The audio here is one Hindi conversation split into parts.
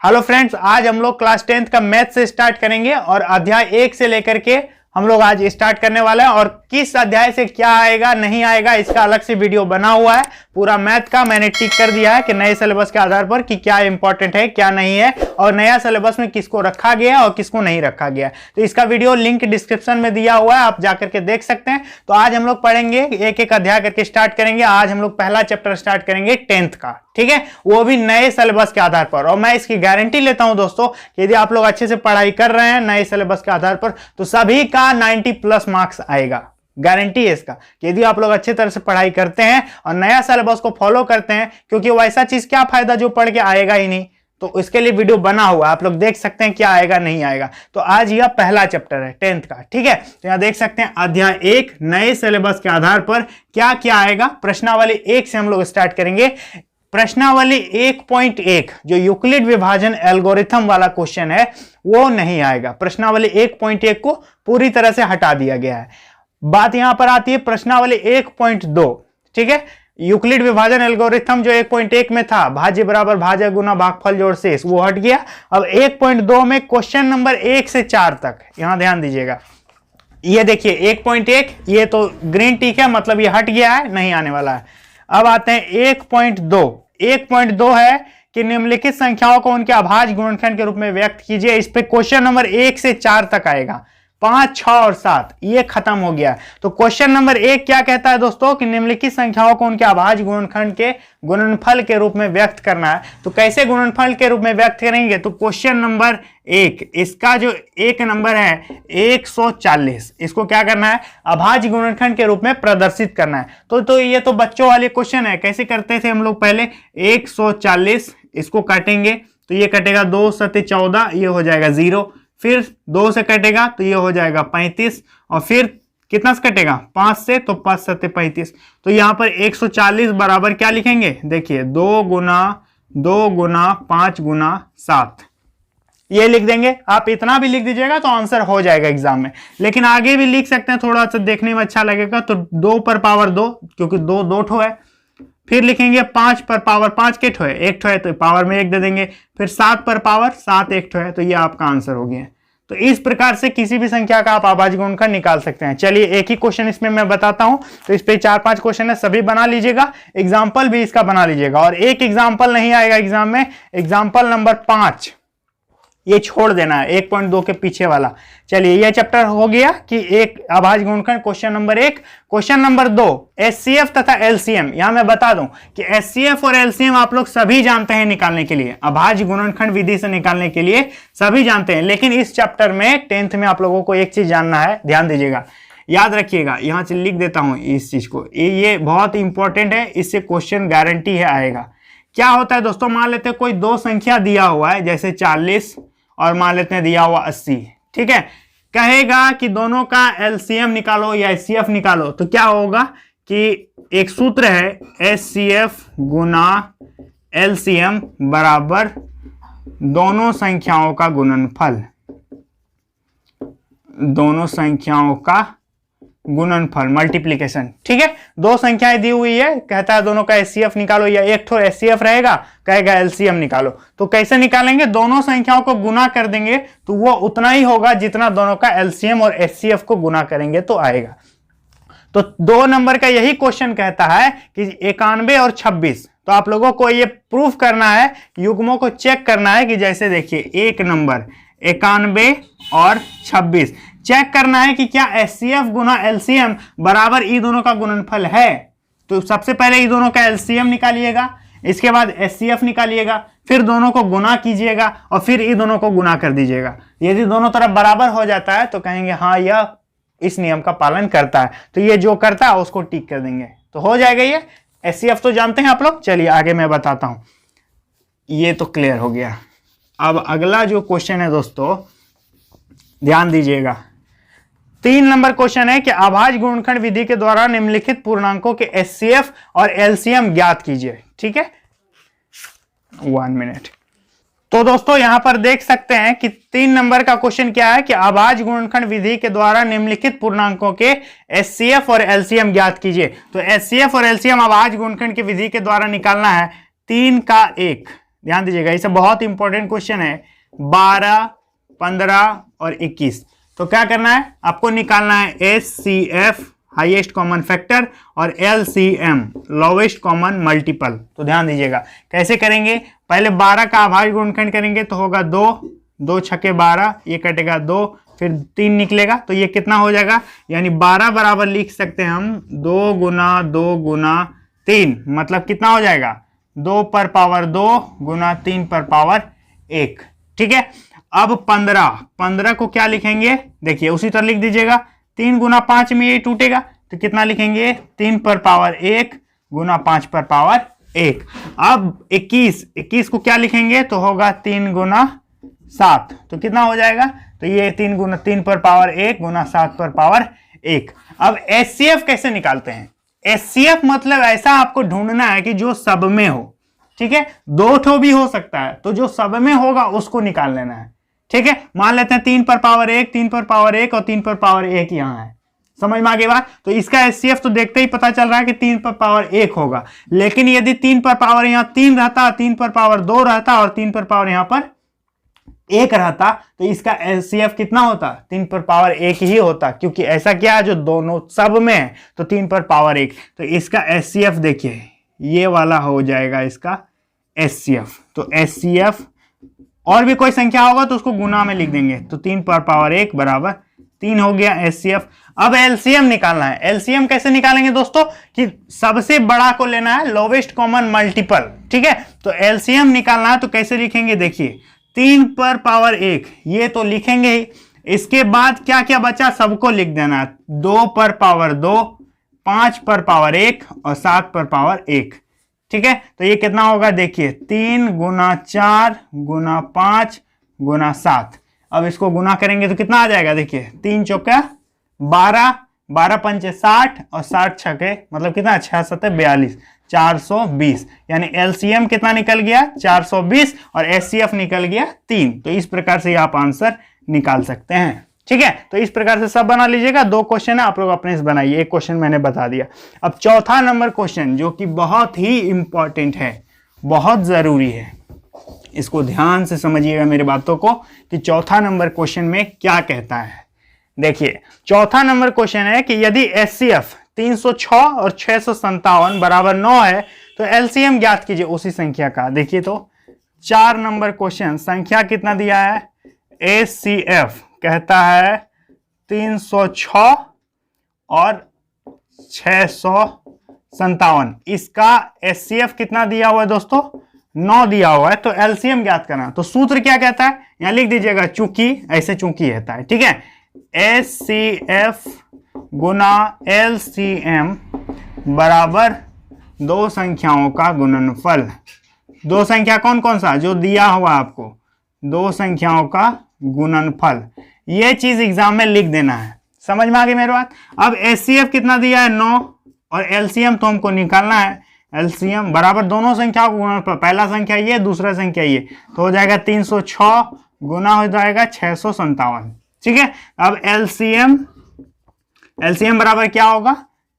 हेलो फ्रेंड्स, आज हम लोग क्लास 10th का मैथ से स्टार्ट करेंगे और अध्याय 1 से लेकर के हम लोग आज स्टार्ट करने वाले हैं। और किस अध्याय से क्या आएगा नहीं आएगा इसका अलग से वीडियो बना हुआ है। पूरा मैथ का मैंने टिक कर दिया है कि नए सिलेबस के आधार पर कि क्या इंपॉर्टेंट है क्या नहीं है और नया सिलेबस में किसको रखा गया और किसको नहीं रखा गया। तो इसका वीडियो लिंक डिस्क्रिप्शन में दिया हुआ है, आप जाकर के देख सकते हैं। तो आज हम लोग पढ़ेंगे, एक एक अध्याय करके स्टार्ट करेंगे। आज हम लोग पहला चैप्टर स्टार्ट करेंगे 10th का, ठीक है, वो भी नए सिलेबस के आधार पर। और मैं इसकी गारंटी लेता हूं दोस्तों कि यदि आप लोग अच्छे से पढ़ाई कर रहे हैं नए सिलेबस के आधार पर तो सभी का 90+ मार्क्स आएगा। गारंटी है इसका कि यदि आप लोग अच्छे तरह से पढ़ाई करते हैं और नया सिलेबस को फॉलो करते हैं, क्योंकि वैसा चीज क्या फायदा जो पढ़ के आएगा ही नहीं। तो इसके लिए वीडियो बना हुआ है, आप लोग देख सकते हैं क्या आएगा नहीं आएगा। तो आज यह पहला चैप्टर है 10th का, ठीक है। तो यहां देख सकते हैं अध्याय 1 नए सिलेबस के आधार पर क्या क्या आएगा। प्रश्नावली 1 से हम लोग स्टार्ट करेंगे। प्रश्नावली 1.1 जो यूक्लिड विभाजन एल्गोरिथम वाला क्वेश्चन है वो नहीं आएगा। प्रश्नावली 1.1 को पूरी तरह से हटा दिया गया है। बात यहां पर आती है प्रश्नावली 1.2, ठीक है। यूक्लिड विभाजन एल्गोरिथम जो 1.1 में था, भाज्य बराबर भाज्य गुना भागफल जोड़ शेष, वो हट गया। अब 1.2 में क्वेश्चन नंबर 1 से 4 तक, यहां ध्यान दीजिएगा। ये देखिए 1.1 ये तो ग्रीन टिक है, मतलब ये हट गया है, नहीं आने वाला है। अब आते हैं 1.2। 1.2 है कि निम्नलिखित संख्याओं को उनके अभाज्य गुणनखंड के रूप में व्यक्त कीजिए। इस पे क्वेश्चन नंबर 1 से 4 तक आएगा। 5, 6 और 7 ये खत्म हो गया। तो क्वेश्चन नंबर 1 क्या कहता है दोस्तों कि निम्नलिखित संख्याओं को उनके अभाज्य गुणनखंड के गुणनफल के रूप में व्यक्त करना है। तो कैसे गुणनफल के रूप में व्यक्त करेंगे? तो क्वेश्चन नंबर 1 इसका जो एक नंबर है 140, इसको क्या करना है? अभाज्य गुणनखंड के रूप में प्रदर्शित करना है। तो ये तो बच्चों वाले क्वेश्चन है। कैसे करते थे हम लोग पहले? 140 इसको काटेंगे तो ये कटेगा 2 7 14, ये हो जाएगा 0। फिर 2 से कटेगा तो ये हो जाएगा 35 और फिर कितना से कटेगा? 5 से, तो 5 7 35। तो यहां पर 140 बराबर क्या लिखेंगे? देखिए 2 गुना 5 गुना 7 ये लिख देंगे। आप इतना भी लिख दीजिएगा तो आंसर हो जाएगा एग्जाम में। लेकिन आगे भी लिख सकते हैं, थोड़ा सा देखने में अच्छा लगेगा। तो 2 पर पावर 2, क्योंकि 2 ठो है। फिर लिखेंगे 5 पर पावर 5 के ठो है, 1 ठो है तो पावर में 1 दे देंगे। फिर 7 पर पावर 7 1 ठो है, तो ये आपका आंसर हो गया। तो इस प्रकार से किसी भी संख्या का आप अभाज्य गुणनखंड निकाल सकते हैं। चलिए एक ही क्वेश्चन इसमें मैं बताता हूं। तो इस पे 4-5 क्वेश्चन है, सभी बना लीजिएगा। एग्जाम्पल भी इसका बना लीजिएगा। और एक एग्जाम्पल नहीं आएगा एग्जाम में, एग्जाम्पल नंबर 5 ये छोड़ देना है, 1.2 के पीछे वाला। चलिए ये चैप्टर हो गया कि एक अभाज्य गुणनखंड, question number 1। Question number 2 HCF तथा एलसीएम। यहां मैं बता दूं कि एचसीएफ और एलसीएम आप लोग सभी जानते हैं निकालने के लिए, अभाज्य गुणनखंड विधि से निकालने के लिए सभी जानते हैं। लेकिन इस चैप्टर में 10th में आप लोगों को एक चीज जानना है, ध्यान दीजिएगा, याद रखिएगा। यहां से लिख देता हूं इस चीज को, ये बहुत इंपॉर्टेंट है, इससे क्वेश्चन गारंटी है आएगा। क्या होता है दोस्तों? मान लेते हैं कोई दो संख्या दिया हुआ है, जैसे 40 और मान लेते हैं दिया हुआ 80, ठीक है। कहेगा कि दोनों का एलसीएम निकालो या एचसीएफ निकालो। तो क्या होगा कि एक सूत्र है एचसीएफ गुना एलसीएम बराबर दोनों संख्याओं का गुणनफल, दोनों संख्याओं का गुणनफल, मल्टीप्लिकेशन, ठीक है। दो संख्याएं दी हुई है, कहता है दोनों का एचसीएफ निकालो, या एक ठो एचसीएफ रहेगा, कहेगा एलसीएम निकालो। तो कैसे निकालेंगे? दोनों संख्याओं को गुना कर देंगे तो वो उतना ही होगा जितना दोनों का एलसीएम और एचसीएफ को गुना करेंगे तो आएगा। तो 2 नंबर का यही क्वेश्चन कहता है कि 91 और 26। तो आप लोगों को ये प्रूफ करना है, युग्मों को चेक करना है कि जैसे देखिए एक नंबर 91 और 26 चेक करना है कि क्या एचसीएफ गुना एलसीएम बराबर ई दोनों का गुणनफल है। तो सबसे पहले ई दोनों का एलसीएम निकालिएगा, इसके बाद एचसीएफ निकालिएगा, फिर दोनों को गुना कीजिएगा और फिर ई दोनों को गुना कर दीजिएगा। यदि दोनों तरफ बराबर हो जाता है तो कहेंगे हाँ यह इस नियम का पालन करता है। तो ये जो करता है उसको टिक कर देंगे तो हो जाएगा। ये एचसीएफ तो जानते हैं आप लोग। चलिए आगे मैं बताता हूं। ये तो क्लियर हो गया। अब अगला जो क्वेश्चन है दोस्तों ध्यान दीजिएगा, 3 नंबर क्वेश्चन है कि अभाज्य गुणनखंड विधि के द्वारा निम्नलिखित पूर्णांकों के एचसीएफ और एलसीएम ज्ञात कीजिए, ठीक है। 1 मिनट। तो दोस्तों यहां पर देख सकते हैं कि 3 नंबर का क्वेश्चन क्या है कि अभाज्य गुणनखंड विधि के द्वारा निम्नलिखित पूर्णांकों के एचसीएफ और एलसीएम ज्ञात कीजिए। तो एचसीएफ और एलसीएम अभाज्य गुणनखंड की विधि के द्वारा निकालना है। 3 का 1, ध्यान दीजिएगा, इसे बहुत इंपॉर्टेंट क्वेश्चन है। 12, 15 और 21, तो क्या करना है आपको, निकालना है HCF हाईएस्ट कॉमन फैक्टर और LCM लोवेस्ट कॉमन मल्टीपल। तो ध्यान दीजिएगा कैसे करेंगे, पहले 12 का अभाज्य गुणनखंड करेंगे तो होगा 2, 2 छके 12, ये कटेगा 2, फिर 3 निकलेगा तो ये कितना हो जाएगा, यानी 12 बराबर लिख सकते हैं हम 2 गुना 2 गुना 3, मतलब कितना हो जाएगा 2 पर पावर 2 गुना 3 पर पावर 1। ठीक है, अब 15 को क्या लिखेंगे, देखिए उसी तरह लिख दीजिएगा, 3 गुना 5 में ये टूटेगा तो कितना लिखेंगे 3 पर पावर 1 गुना 5 पर पावर 1। अब 21 को क्या लिखेंगे तो होगा 3 गुना 7, तो कितना हो जाएगा, तो ये 3 गुना 3 पर पावर 1 गुना 7 पर पावर 1। अब HCF कैसे निकालते हैं, HCF मतलब ऐसा आपको ढूंढना है कि जो सब में हो। ठीक है, 2 ठो भी हो सकता है, तो जो सब में होगा उसको निकाल लेना है। ठीक है, मान लेते हैं 3 पर पावर 1, 3 पर पावर 1 और 3 पर पावर 1 यहां है, समझ में आ गई बात। तो इसका HCF तो देखते ही पता चल रहा है कि 3 पर पावर 1 होगा, लेकिन यदि 3 पर पावर यहां 3 रहता, 3 पर पावर 2 रहता और 3 पर पावर यहां पर 1 रहता, तो इसका HCF कितना होता, 3 पर पावर 1 ही होता, क्योंकि ऐसा क्या है जो दोनों सब में है, तो 3 पर पावर 1। तो इसका HCF देखिए ये वाला हो जाएगा इसका HCF। तो HCF और भी कोई संख्या होगा तो उसको गुना में लिख देंगे, तो 3 पर पावर 1 बराबर 3 हो गया HCF। अब LCM निकालना है। LCM कैसे निकालेंगे दोस्तों, कि सबसे बड़ा को लेना है, लोवेस्ट कॉमन मल्टीपल। ठीक है, तो LCM निकालना है तो कैसे लिखेंगे, देखिए 3 पर पावर 1 ये तो लिखेंगे ही, इसके बाद क्या क्या बचा सबको लिख देना है, 2 पर पावर 2, 5 पर पावर 1 और 7 पर पावर 1। ठीक है, तो ये कितना होगा, देखिए 3 गुना 4 गुना 5 गुना 7। अब इसको गुना करेंगे तो कितना आ जाएगा, देखिए 3 चौका 12, 12 पंचे 60 और 60 छके मतलब कितना 6 7 42, 420, यानी LCM कितना निकल गया 420 और HCF निकल गया 3। तो इस प्रकार से आप आंसर निकाल सकते हैं। ठीक है, तो इस प्रकार से सब बना लीजिएगा। 2 क्वेश्चन है, आप लोग अपने से बनाइए, 1 क्वेश्चन मैंने बता दिया। अब चौथा नंबर क्वेश्चन जो कि बहुत ही इंपॉर्टेंट है, बहुत जरूरी है, इसको ध्यान से समझिएगा मेरी बातों को कि चौथा नंबर क्वेश्चन में क्या कहता है। देखिए चौथा नंबर क्वेश्चन है कि यदि HCF 306 और 657 बराबर 9 है तो LCM ज्ञात कीजिए उसी संख्या का। देखिए तो 4 नंबर क्वेश्चन, संख्या कितना दिया है, HCF कहता है 306 और 657, इसका HCF कितना दिया हुआ है दोस्तों, 9 दिया हुआ है, तो LCM ज्ञात करना। तो सूत्र क्या कहता है, यहां लिख दीजिएगा, चूंकि ऐसे चूंकि रहता है। ठीक है, HCF गुना LCM बराबर 2 संख्याओं का गुणनफल। 2 संख्या कौन कौन सा जो दिया हुआ आपको, 2 संख्याओं का गुणनफल, ये चीज एग्जाम में लिख देना है। समझ में आ गई मेरी बात। अब HCF कितना दिया है 9 और LCM तो हमको निकालना है। LCM बराबर दोनों संख्याओं का गुणनफल, पहला संख्या ये दूसरा संख्या ये, तो हो जाएगा 306 गुना हो जाएगा 657। ठीक है, अब LCM बराबर क्या होगा,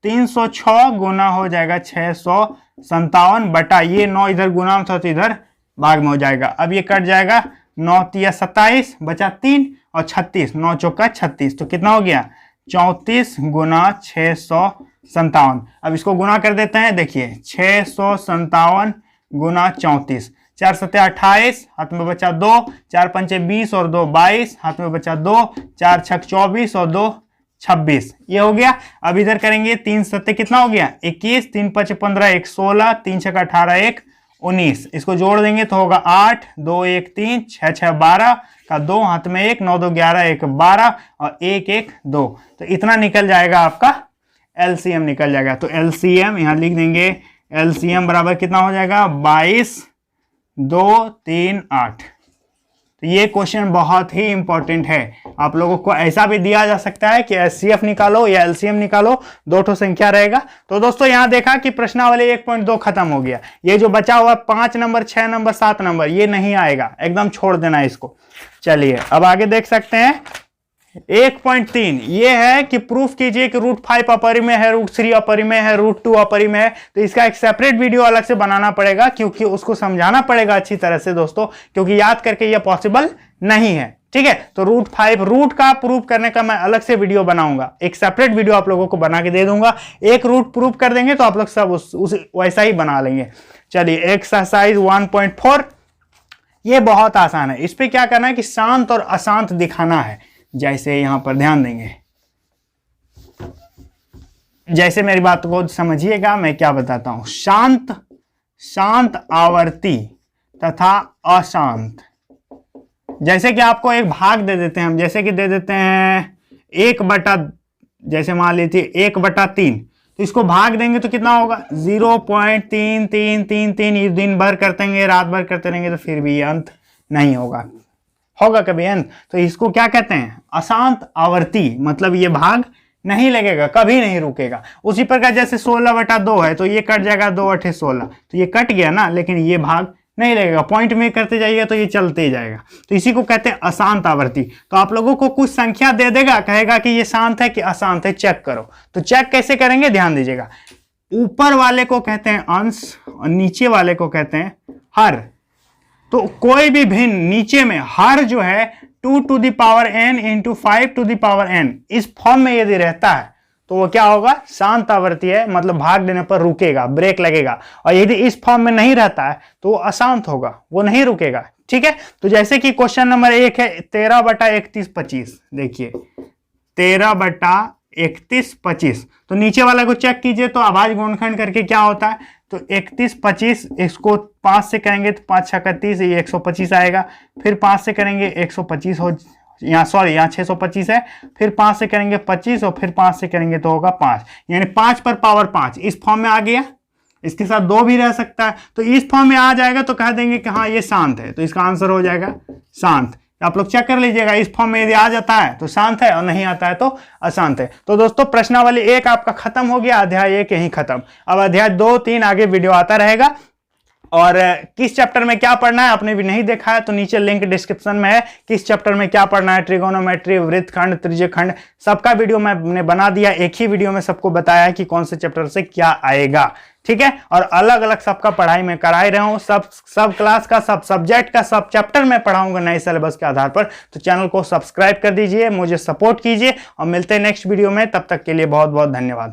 306 गुना हो जाएगा 657 बटा ये 9 इधर गुना था तो इधर भाग में हो जाएगा। अब ये कट जाएगा, 9 तिया 27 बचा 3 और 36, 9 चौका 36, तो कितना हो गया 34 गुना 657। अब इसको गुना कर देते हैं, देखिए 657 गुना 34, 4 7 28, हाथ में बचा 2, 4 पंचे 20 और 2 22, हाथ में बचा 2, 4 छक 24 और 2 26, ये हो गया। अब इधर करेंगे 3 7 कितना हो गया 21, 3 5 15, 1 16, 3 6 18, 1 19, इसको जोड़ देंगे तो होगा 8 2 1 3, 6 6 12 का 2, हाथ में 1, 9 2 11, 1 12 और 1 1 2, तो इतना निकल जाएगा आपका LCM निकल जाएगा। तो LCM यहां लिख देंगे, LCM बराबर कितना हो जाएगा 22 2 3 8। तो ये क्वेश्चन बहुत ही इंपॉर्टेंट है। आप लोगों को ऐसा भी दिया जा सकता है कि HCF निकालो या LCM निकालो, 2 ठो संख्या रहेगा। तो दोस्तों यहां देखा कि प्रश्नावली 1.2 खत्म हो गया। ये जो बचा हुआ 5 नंबर 6 नंबर 7 नंबर ये नहीं आएगा, एकदम छोड़ देना इसको। चलिए अब आगे देख सकते हैं 1.3 ये है कि प्रूफ कीजिए कि √5 अपरिमेय है, √3 अपरिमेय है, √2 अपरिमेय है। तो इसका एक सेपरेट वीडियो अलग से बनाना पड़ेगा, क्योंकि उसको समझाना पड़ेगा अच्छी तरह से दोस्तों, क्योंकि याद करके ये पॉसिबल नहीं है। ठीक है, तो √5 रूट का प्रूफ करने का मैं अलग से वीडियो बनाऊंगा, एक सेपरेट वीडियो आप लोगों को बना के दे दूंगा। एक रूट प्रूफ कर देंगे तो आप लोग सब उस वैसा ही बना लेंगे। चलिए एक्सरसाइज 1.4, ये बहुत आसान है। इस पे क्या करना है कि शांत और अशांत दिखाना है। जैसे यहां पर ध्यान देंगे, जैसे मेरी बात को समझिएगा, मैं क्या बताता हूं। शांत आवर्ती तथा अशांत, जैसे कि आपको एक भाग दे देते हैं हम, जैसे कि दे देते हैं 1/, जैसे मान लीजिए 1/3, तो इसको भाग देंगे तो कितना होगा 0.3333। ये दिन भर करते रहेंगे, रात भर करते रहेंगे तो फिर भी ये अंत नहीं होगा, होगा कभी अंत। तो इसको क्या कहते हैं, अशांत आवर्ती, मतलब ये भाग नहीं लगेगा, कभी नहीं रुकेगा। उसी प्रकार जैसे 16/2 है तो ये कट जाएगा, 2×8=16, तो ये कट गया ना, लेकिन ये भाग नहीं लगेगा, पॉइंट में करते जाइएगा तो ये चलते जाएगा। तो इसी को कहते हैं अशांत आवर्ती। तो आप लोगों को कुछ संख्या दे देगा, कहेगा कि ये शांत है कि अशांत है, चेक करो। तो चेक कैसे करेंगे, ध्यान दीजिएगा। ऊपर वाले को कहते हैं अंश और नीचे वाले को कहते हैं हर। तो कोई भी भिन्न नीचे में हर जो है 2n × 5n, इस फॉर्म में यदि रहता है तो वो क्या होगा, शांत आवर्ती है, मतलब भाग देने पर रुकेगा, ब्रेक लगेगा। और यदि इस फॉर्म में नहीं रहता है तो वो अशांत होगा, वो नहीं रुकेगा। ठीक है, तो जैसे कि क्वेश्चन नंबर 1 है 13/3125, देखिए 13/3125। तो नीचे वाला को चेक कीजिए, तो आवाज गुणनखंड करके क्या होता है, तो 3125, इसको 5 से करेंगे तो 5 × 30, ये 125 आएगा। फिर 5 से करेंगे 125 हो, यहाँ 625 है। फिर 5 से करेंगे 25 और फिर 5 से करेंगे तो होगा 5, यानी 5 पर पावर 5 इस फॉर्म में आ गया। इसके साथ 2 भी रह सकता है, तो इस फॉर्म में आ जाएगा तो कह देंगे कि हाँ ये शांत है, तो इसका आंसर हो जाएगा शांत। आप लोग चेक कर लीजिएगा, इस फॉर्म में यदि आ जाता है तो शांत है और नहीं आता है तो अशांत है। तो दोस्तों प्रश्नावली 1 आपका खत्म हो गया, अध्याय 1 यहीं खत्म। अब अध्याय 2, 3 आगे वीडियो आता रहेगा। और किस चैप्टर में क्या पढ़ना है आपने भी नहीं देखा है तो नीचे लिंक डिस्क्रिप्शन में है, किस चैप्टर में क्या पढ़ना है, ट्रिगोनोमेट्री, वृत्तखंड, त्रिज्यखंड, सबका वीडियो मैंने बना दिया। एक ही वीडियो में सबको बताया है कि कौन से चैप्टर से क्या आएगा। ठीक है, और अलग अलग सबका पढ़ाई में कराई रहा हूं, सब क्लास का, सब सब्जेक्ट का, सब चैप्टर में पढ़ाऊंगा नए सिलेबस के आधार पर। तो चैनल को सब्सक्राइब कर दीजिए, मुझे सपोर्ट कीजिए और मिलते हैं नेक्स्ट वीडियो में। तब तक के लिए बहुत बहुत धन्यवाद।